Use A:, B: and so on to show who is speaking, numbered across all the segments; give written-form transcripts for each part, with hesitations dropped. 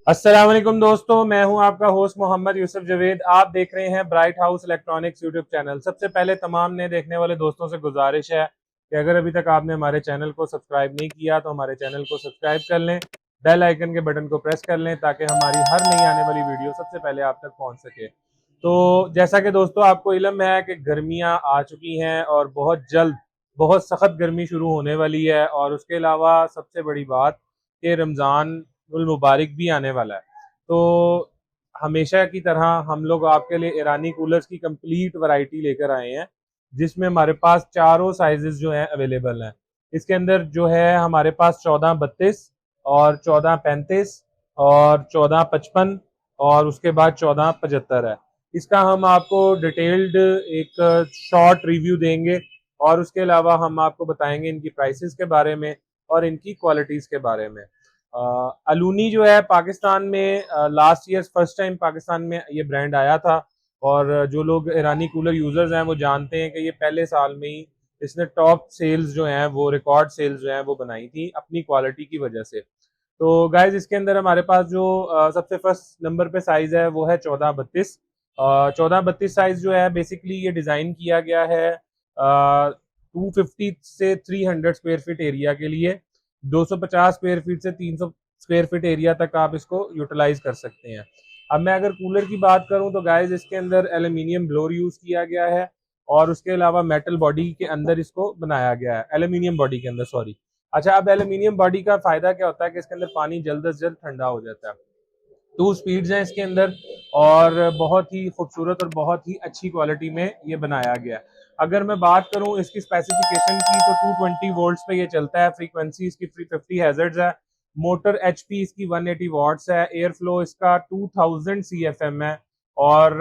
A: अस्सलाम वालेकुम दोस्तों, मैं हूं आपका होस्ट मोहम्मद यूसुफ जवेद। आप देख रहे हैं bright house electronics YouTube channel. सबसे पहले तमाम नए देखने वाले दोस्तों से गुजारिश है कि अगर अभी तक आपने हमारे चैनल को सब्सक्राइब नहीं किया तो हमारे चैनल को सब्सक्राइब कर लें, बेल आइकन के बटन को प्रेस कर लें ताकि हमारी हर नई आने वाली वीडियो सबसे पहले आप तक पहुंच सके। तो जैसा कि दोस्तों आपको इल्म है कि गर्मियां आ चुकी हैं और बहुत जल्द बहुत सख्त गर्मी शुरू होने वाली है, और उसके अलावा सबसे बड़ी बात कि रमज़ान मुबारक भी आने वाला है। तो हमेशा की तरह हम लोग आपके लिए ईरानी कूलर्स की कंप्लीट वैरायटी लेकर आए हैं, जिसमें हमारे पास चारों साइजेस जो हैं अवेलेबल हैं। इसके अंदर जो है हमारे पास 1432 और 1435 और 1455 और उसके बाद 1475 है। इसका हम आपको डिटेल्ड एक शॉर्ट रिव्यू देंगे, और उसके अलावा हम आपको बताएंगे इनकी प्राइसेस के बारे में और इनकी क्वालिटीज़ के बारे में। अलूनी जो है पाकिस्तान में last year first time Pakistan में ये ब्रांड आया था, और जो लोग ईरानी कूलर यूजर्स हैं वो जानते हैं कि ये पहले साल में ही इसने टॉप सेल्स जो हैं वो रिकॉर्ड सेल्स जो हैं वो बनाई थी अपनी क्वालिटी की वजह से। तो गाइज इसके अंदर हमारे पास जो सबसे फर्स्ट नंबर पे साइज है वो है 1432। 1432 साइज जो है बेसिकली ये डिजाइन किया गया है 250 से 300 स्क्वायर फीट एरिया के लिए। 250 स्क्वायर फीट से 300 स्क्वायर फीट एरिया तक आप इसको यूटिलाइज कर सकते हैं। अब मैं अगर कूलर की बात करूं तो गाइज इसके अंदर एल्यूमिनियम ब्लोर यूज किया गया है, और उसके अलावा मेटल बॉडी के अंदर इसको बनाया गया है, एल्यूमिनियम बॉडी के अंदर, सॉरी। अच्छा, अब एल्यूमिनियम बॉडी का फायदा क्या होता है कि इसके अंदर पानी जल्द से जल्द ठंडा हो जाता है। 2 स्पीड्स हैं इसके अंदर, और बहुत ही खूबसूरत और बहुत ही अच्छी क्वालिटी में ये बनाया गया है। अगर मैं बात करूं इसकी स्पेसिफिकेशन की तो 220 वोल्ट्स पे ये चलता है। फ्रीक्वेंसी इसकी 350 हैजर्ड्स है। मोटर एचपी इसकी 180 वॉट्स है। एयर फ्लो इसका 2000 सीएफएम है। और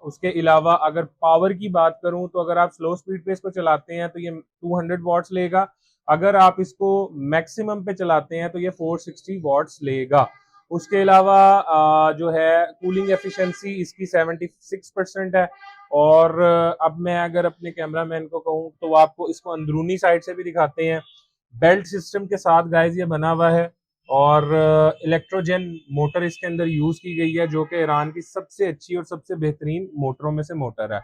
A: उसके अलावा अगर पावर की बात करूं तो अगर आप स्लो स्पीड पे इसको चलाते हैं तो ये 200 वॉट्स लेगा। अगर आप इसको मैक्सिमम पे चलाते हैं तो ये 460 वॉट्स लेगा। उसके अलावा जो है कूलिंग एफिशिएंसी इसकी 76% है। और अब मैं अगर अपने कैमरामैन को कहूँ तो वो आपको इसको अंदरूनी साइड से भी दिखाते हैं। बेल्ट सिस्टम के साथ गाइस ये बना हुआ है, और इलेक्ट्रोजेन मोटर इसके अंदर यूज की गई है, जो कि ईरान की सबसे अच्छी और सबसे बेहतरीन मोटरों में से मोटर है।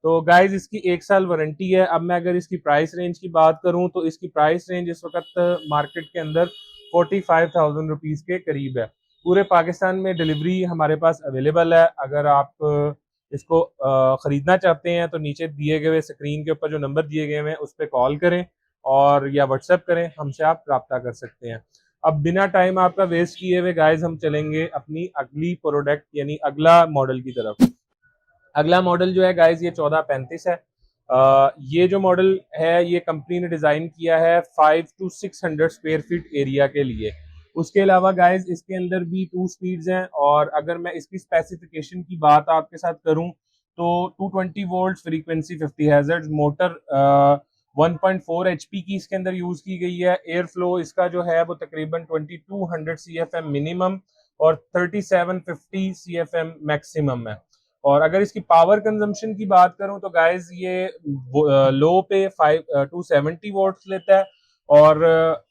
A: तो गाइज इसकी 1 साल वारंटी है। अब मैं अगर इसकी प्राइस रेंज की बात करूं तो इसकी प्राइस रेंज इस वक्त मार्केट के अंदर 45,000 रुपीज के करीब है। पूरे पाकिस्तान में डिलीवरी हमारे पास अवेलेबल है। अगर आप इसको खरीदना चाहते हैं तो नीचे दिए गए स्क्रीन के ऊपर जो नंबर दिए गए हैं उस पर कॉल करें और या व्हाट्सएप करें, हमसे आप रब्ता कर सकते हैं। अब बिना टाइम आपका वेस्ट किए हुए गाइज हम चलेंगे अपनी अगली प्रोडक्ट यानी अगला मॉडल की तरफ। अगला मॉडल जो है गाइज ये 1435 है। ये जो मॉडल है ये कंपनी ने डिजाइन किया है 5 to 600 स्क्वायर फीट एरिया के लिए। उसके अलावा गाइज इसके अंदर भी 2 स्पीड्स हैं, और अगर मैं इसकी स्पेसिफिकेशन की बात आपके साथ करूं तो 220 volt, frequency 50 hazard, motor 1.4 HP की इसके अंदर यूज की गई है। एयर फ्लो इसका जो है वो तकरीबन 2200 सीएफएम मिनिमम और 3750 सीएफएम मैक्सिमम है। और अगर इसकी पावर कंजम्पशन की बात करूं तो गाइज ये लो पे 270 वॉट्स लेता है, और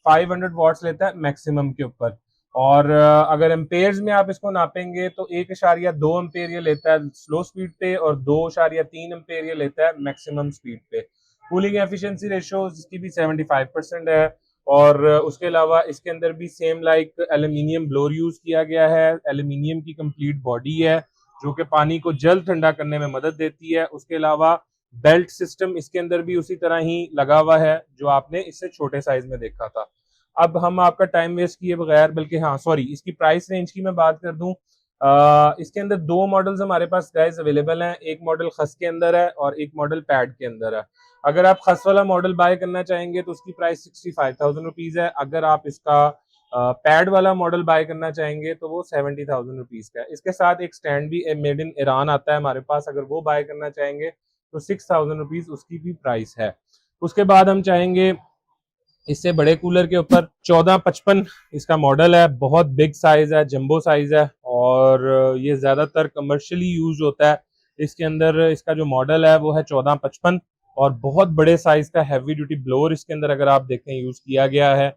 A: 500 वॉट्स लेता है मैक्सिमम के ऊपर। और अगर एम्पेयर्स में आप इसको नापेंगे तो 1.2 एम्पेयर ये लेता है स्लो स्पीड पे, और 2.3 एम्पेयर ये लेता है मैक्सिमम स्पीड पे। कूलिंग एफिशिएंसी रेशो इसकी भी 75% है। और उसके अलावा इसके अंदर भी सेम लाइक एल्यूमिनियम ब्लोर यूज किया गया है। एल्यूमिनियम की कंप्लीट बॉडी है जो कि पानी को जल्द ठंडा करने में मदद देती है। उसके अलावा बेल्ट सिस्टम इसके अंदर भी उसी तरह ही लगा हुआ है जो आपने इससे छोटे साइज में देखा था। अब हम आपका टाइम वेस्ट किए बगैर, बल्कि हाँ सॉरी, इसकी प्राइस रेंज की मैं बात कर दूं। इसके अंदर 2 मॉडल्स हमारे पास गाइस अवेलेबल हैं। एक मॉडल खस के अंदर है और एक मॉडल पैड के अंदर है। अगर आप खस वाला मॉडल बाय करना चाहेंगे तो उसकी प्राइस 65,000 रुपीज है। अगर आप इसका पैड वाला मॉडल बाय करना चाहेंगे तो वो 70,000 रुपीज का है। इसके साथ एक स्टैंड भी मेड इन ईरान आता है हमारे पास, अगर वो बाय करना चाहेंगे तो 6,000 रुपीज उसकी भी प्राइस है। उसके बाद हम चाहेंगे इससे बड़े कूलर के ऊपर 1455 इसका मॉडल है। बहुत बिग साइज है, जंबो साइज है, और ये ज्यादातर कमर्शियली यूज होता है। इसके अंदर इसका जो मॉडल है वो है 1455, और बहुत बड़े साइज का हैवी ड्यूटी ब्लोअर इसके अंदर अगर आप देखें यूज किया गया है।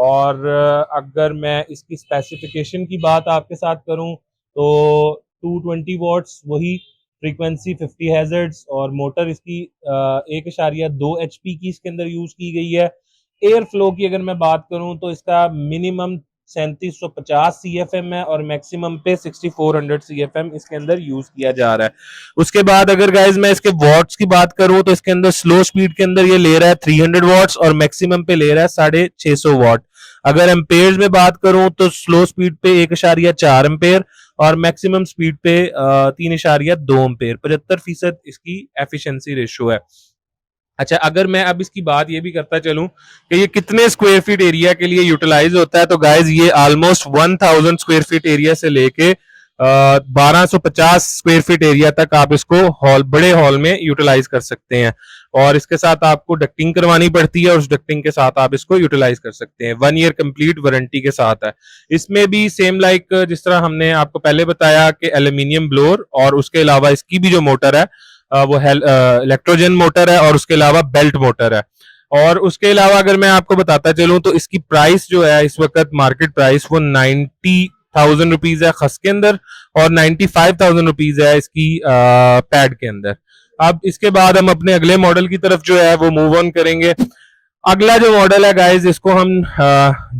A: और अगर मैं इसकी स्पेसिफिकेशन की बात आपके साथ करूं तो 220 वॉट्स, वही फ्रीक्वेंसी 50 हैजर्ड्स, और मोटर इसकी 1.2 HP की इसके अंदर यूज की गई है। एयर फ्लो की अगर मैं बात करूं तो इसका मिनिमम 3750 CFM है और मैक्सिमम पे 6400 CFM इसके अंदर यूज किया जा रहा है। उसके बाद अगर गाइज मैं इसके वॉट्स की बात करूं तो इसके अंदर स्लो स्पीड के अंदर ये ले रहा है 300 वॉट्स और मैक्सिमम पे ले रहा है 650 वॉट। अगर एम्पेयर्स में बात करूं तो स्लो स्पीड पे 1.4 एम्पेयर और मैक्सिमम स्पीड पे 3.2 एम्पेयर। 75% इसकी एफिशिएंसी रेशियो है। अच्छा, अगर मैं अब इसकी बात ये भी करता चलूं कि ये कितने स्क्वायर फीट एरिया के लिए यूटिलाइज होता है, तो गाइज ये ऑलमोस्ट 1000 स्क्वायर फीट एरिया से लेके 1250 स्क्वायर फीट एरिया तक आप इसको हॉल, बड़े हॉल में यूटिलाइज कर सकते हैं। और इसके साथ आपको डक्टिंग करवानी पड़ती है और उस डक्टिंग के साथ आप इसको यूटिलाइज कर सकते हैं। 1 ईयर कंप्लीट वारंटी के साथ है। इसमें भी सेम लाइक जिस तरह हमने आपको पहले बताया कि एल्यूमिनियम ब्लोअर, और उसके अलावा इसकी भी जो मोटर है वो इलेक्ट्रोजन मोटर है और उसके अलावा बेल्ट मोटर है। और उसके अलावा अगर मैं आपको बताता चलूं तो इसकी प्राइस जो है इस वक्त मार्केट प्राइस वो 90,000 रुपीज है खस के अंदर और 95,000 रुपीज है इसकी पैड के अंदर। अब इसके बाद हम अपने अगले मॉडल की तरफ जो है वो मूव ऑन करेंगे। अगला जो मॉडल है गाइज इसको हम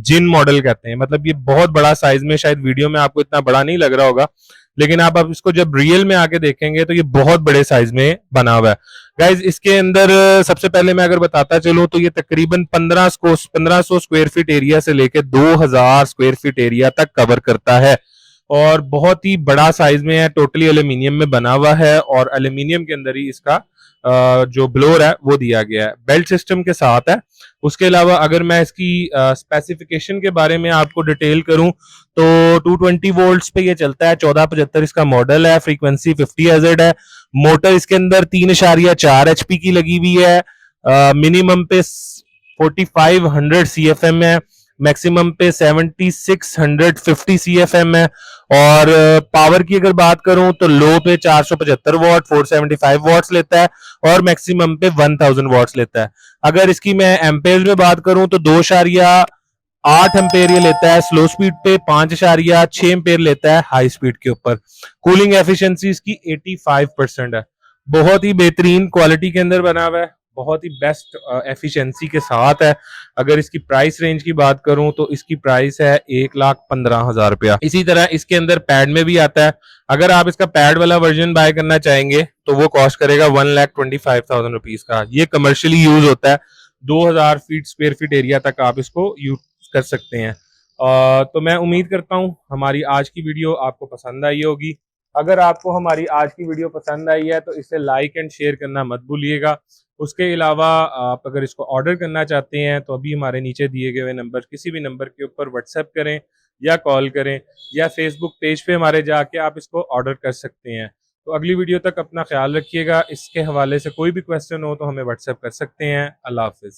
A: जिन मॉडल कहते हैं। मतलब ये बहुत बड़ा साइज में, शायद वीडियो में आपको इतना बड़ा नहीं लग रहा होगा, लेकिन आप अब इसको जब रियल में आके देखेंगे तो ये बहुत बड़े साइज में बना हुआ है। गाइज इसके अंदर सबसे पहले मैं अगर बताता चलूं तो ये तकरीबन 1500 स्क्वायर फीट एरिया से लेके 2000 स्क्वायर फीट एरिया तक कवर करता है और बहुत ही बड़ा साइज में है। टोटली एल्यूमिनियम में बना हुआ है और एल्यूमिनियम के अंदर ही इसका जो ब्लोअर है वो दिया गया है, बेल्ट सिस्टम के साथ है। उसके अलावा अगर मैं इसकी स्पेसिफिकेशन के बारे में आपको डिटेल करूं तो 220 वोल्ट्स पे ये चलता है। 1475 इसका मॉडल है। फ्रीक्वेंसी 50 हर्ट्ज है। मोटर इसके अंदर 3.4 HP की लगी हुई है। मिनिमम पे 4500 CFM है, मैक्सिमम पे 7650 CFM है। और पावर की अगर बात करूं तो लो पे 475 वॉट 475 वॉट्स लेता है और मैक्सिमम पे 1000 वॉट्स लेता है। अगर इसकी मैं एम्पेयर में बात करूं तो 2.8 एम्पेयर ये लेता है स्लो स्पीड पे, 5.6 एम्पेयर लेता है हाई स्पीड के ऊपर। कूलिंग एफिशिएंसी इसकी 85% है। बहुत ही बेहतरीन क्वालिटी के अंदर बना हुआ है, बहुत ही बेस्ट एफिशिएंसी के साथ है। अगर इसकी प्राइस रेंज की बात करूं तो इसकी प्राइस है 1,15,000 रुपया। इसी तरह इसके अंदर पैड में भी आता है। अगर आप इसका पैड वाला वर्जन बाय करना चाहेंगे तो वो कॉस्ट करेगा 1,25,000 रुपीज का। ये कमर्शियली यूज होता है। 2000 फीट स्क्वायर फीट एरिया तक आप इसको यूज कर सकते हैं। तो मैं उम्मीद करता हूं हमारी आज की वीडियो आपको पसंद आई होगी। अगर आपको हमारी आज की वीडियो पसंद आई है तो इसे लाइक एंड शेयर करना मत भूलिएगा। उसके अलावा आप अगर इसको ऑर्डर करना चाहते हैं तो अभी हमारे नीचे दिए गए नंबर, किसी भी नंबर के ऊपर व्हाट्सएप करें या कॉल करें या फेसबुक पेज पे हमारे जाके आप इसको ऑर्डर कर सकते हैं। तो अगली वीडियो तक अपना ख्याल रखिएगा। इसके हवाले से कोई भी क्वेश्चन हो तो हमें व्हाट्सएप कर सकते हैं। अल्लाह हाफिज।